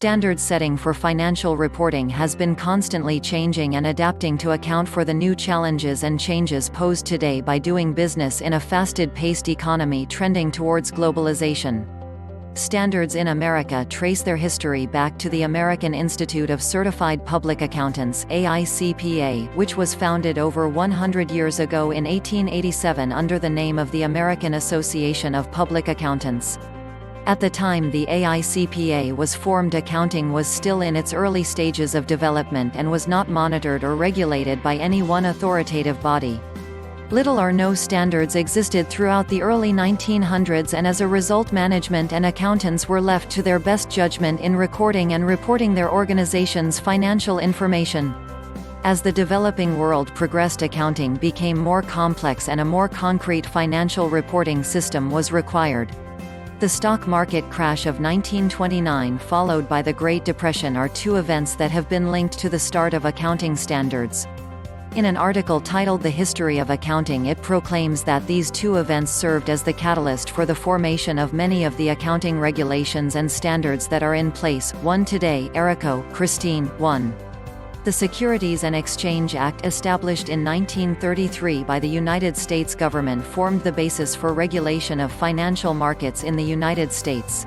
Standard setting for financial reporting has been constantly changing and adapting to account for the new challenges and changes posed today by doing business in a fast-paced economy trending towards globalization. Standards in America trace their history back to the American Institute of Certified Public Accountants (AICPA), which was founded over 100 years ago in 1887 under the name of the American Association of Public Accountants. At the time the AICPA was formed, accounting was still in its early stages of development and was not monitored or regulated by any one authoritative body. Little or no standards existed throughout the early 1900s, and as a result management and accountants were left to their best judgment in recording and reporting their organization's financial information. As the developing world progressed, accounting became more complex and a more concrete financial reporting system was required. The stock market crash of 1929 followed by the Great Depression are two events that have been linked to the start of accounting standards. In an article titled The History of Accounting, it proclaims that these two events served as the catalyst for the formation of many of the accounting regulations and standards that are in place. 1 today. Errico, Christine. 1. The Securities and Exchange Act, established in 1933 by the United States government, formed the basis for regulation of financial markets in the United States.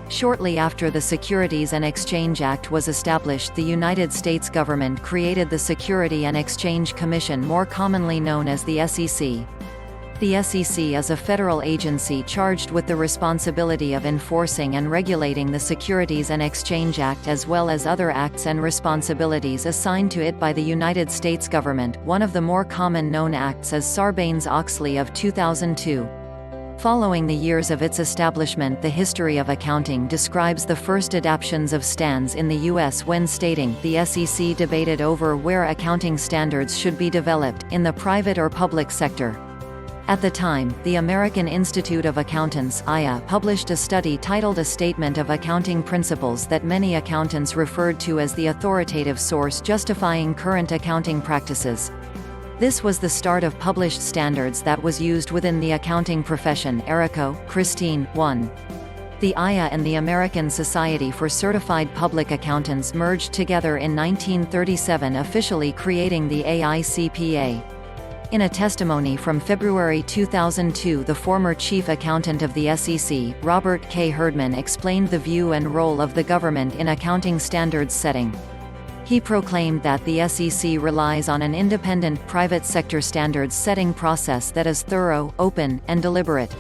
Shortly after the Securities and Exchange Act was established, the United States government created the Security and Exchange Commission, more commonly known as the SEC. The SEC is a federal agency charged with the responsibility of enforcing and regulating the Securities and Exchange Act as well as other acts and responsibilities assigned to it by the United States government. One of the more common known acts is Sarbanes-Oxley of 2002. Following the years of its establishment, the history of accounting describes the first adoptions of stands in the U.S. when stating, the SEC debated over where accounting standards should be developed, in the private or public sector. At the time, the American Institute of Accountants (IA) published a study titled A Statement of Accounting Principles that many accountants referred to as the authoritative source justifying current accounting practices. This was the start of published standards that was used within the accounting profession. Errico, Christine. 1. The IA and the American Society for Certified Public Accountants merged together in 1937, officially creating the AICPA. In a testimony from February 2002, the former chief accountant of the SEC, Robert K. Herdman, explained the view and role of the government in accounting standards setting. He proclaimed that the SEC relies on an independent, private sector standards setting process that is thorough, open, and deliberate.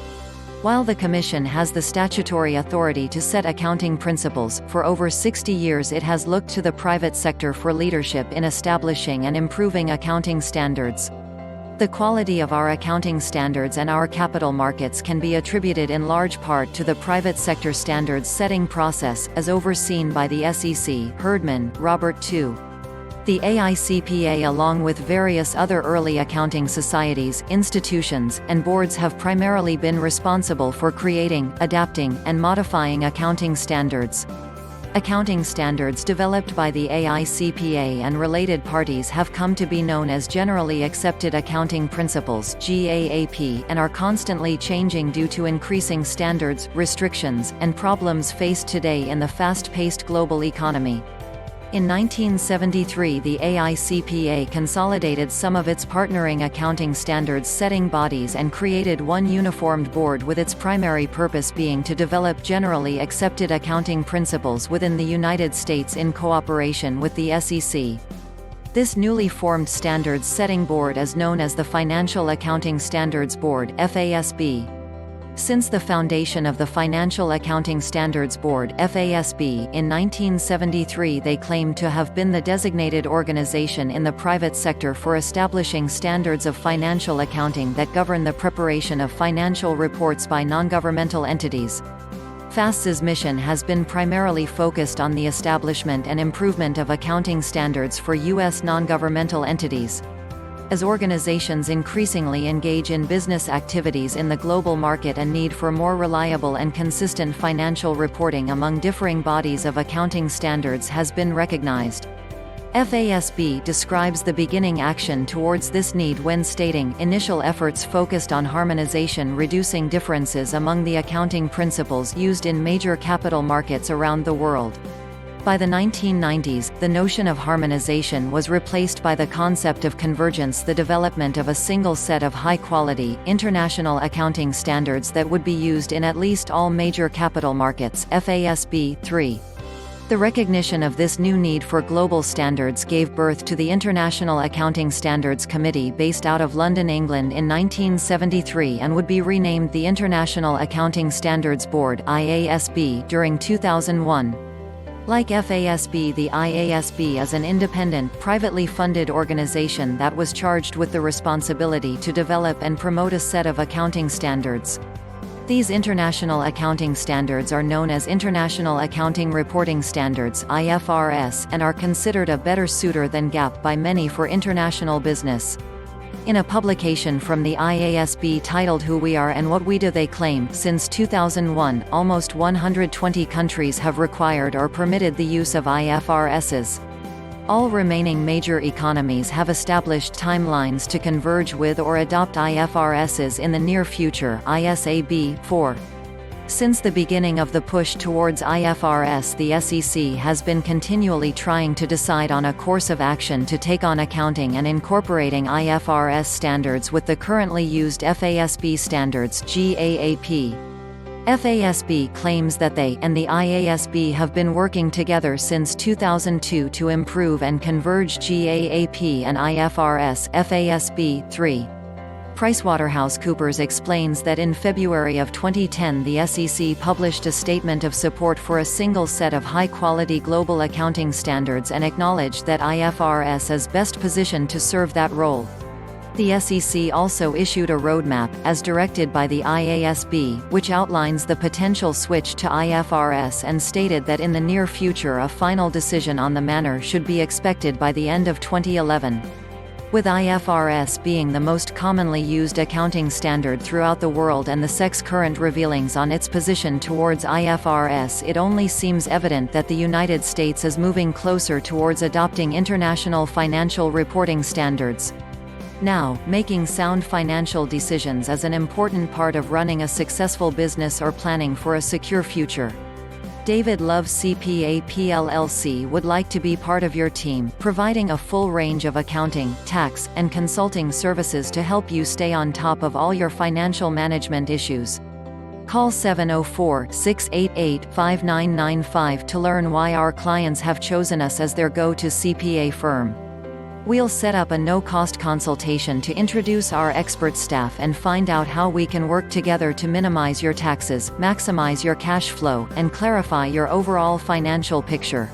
While the Commission has the statutory authority to set accounting principles, for over 60 years it has looked to the private sector for leadership in establishing and improving accounting standards. The quality of our accounting standards and our capital markets can be attributed in large part to the private sector standards setting process, as overseen by the SEC. Herdman, Robert. 2. The AICPA, along with various other early accounting societies, institutions, and boards, have primarily been responsible for creating, adapting, and modifying accounting standards. Accounting standards developed by the AICPA and related parties have come to be known as Generally Accepted Accounting Principles (GAAP) and are constantly changing due to increasing standards, restrictions, and problems faced today in the fast-paced global economy. In 1973, the AICPA consolidated some of its partnering accounting standards setting bodies and created one uniformed board, with its primary purpose being to develop generally accepted accounting principles within the United States in cooperation with the SEC. This newly formed standards setting board is known as the Financial Accounting Standards Board (FASB). Since the foundation of the Financial Accounting Standards Board (FASB) in 1973, they claim to have been the designated organization in the private sector for establishing standards of financial accounting that govern the preparation of financial reports by non-governmental entities. FASB's mission has been primarily focused on the establishment and improvement of accounting standards for U.S. non-governmental entities. As organizations increasingly engage in business activities in the global market, a need for more reliable and consistent financial reporting among differing bodies of accounting standards has been recognized. FASB describes the beginning action towards this need when stating, initial efforts focused on harmonization, reducing differences among the accounting principles used in major capital markets around the world. By the 1990s, the notion of harmonization was replaced by the concept of convergence, the development of a single set of high-quality, international accounting standards that would be used in at least all major capital markets. FASB 3. The recognition of this new need for global standards gave birth to the International Accounting Standards Committee based out of London, England in 1973 and would be renamed the International Accounting Standards Board (IASB) during 2001. Like FASB, the IASB is an independent, privately funded organization that was charged with the responsibility to develop and promote a set of accounting standards. These international accounting standards are known as International Accounting Reporting Standards (IFRS) and are considered a better suitor than GAAP by many for international business. In a publication from the IASB titled Who We Are and What We Do, they claim, since 2001, almost 120 countries have required or permitted the use of IFRSs. All remaining major economies have established timelines to converge with or adopt IFRSs in the near future. ISAB 4. Since the beginning of the push towards IFRS, the SEC has been continually trying to decide on a course of action to take on accounting and incorporating IFRS standards with the currently used FASB standards (GAAP). FASB claims that they and the IASB have been working together since 2002 to improve and converge GAAP and IFRS. FASB 3. PricewaterhouseCoopers explains that in February of 2010 the SEC published a statement of support for a single set of high-quality global accounting standards and acknowledged that IFRS is best positioned to serve that role. The SEC also issued a roadmap, as directed by the IASB, which outlines the potential switch to IFRS and stated that in the near future a final decision on the matter should be expected by the end of 2011. With IFRS being the most commonly used accounting standard throughout the world and the SEC's current revealings on its position towards IFRS, it only seems evident that the United States is moving closer towards adopting international financial reporting standards. Now, making sound financial decisions is an important part of running a successful business or planning for a secure future. David Love CPA PLLC would like to be part of your team, providing a full range of accounting, tax, and consulting services to help you stay on top of all your financial management issues. Call 704-688-5995 to learn why our clients have chosen us as their go-to CPA firm. We'll set up a no-cost consultation to introduce our expert staff and find out how we can work together to minimize your taxes, maximize your cash flow, and clarify your overall financial picture.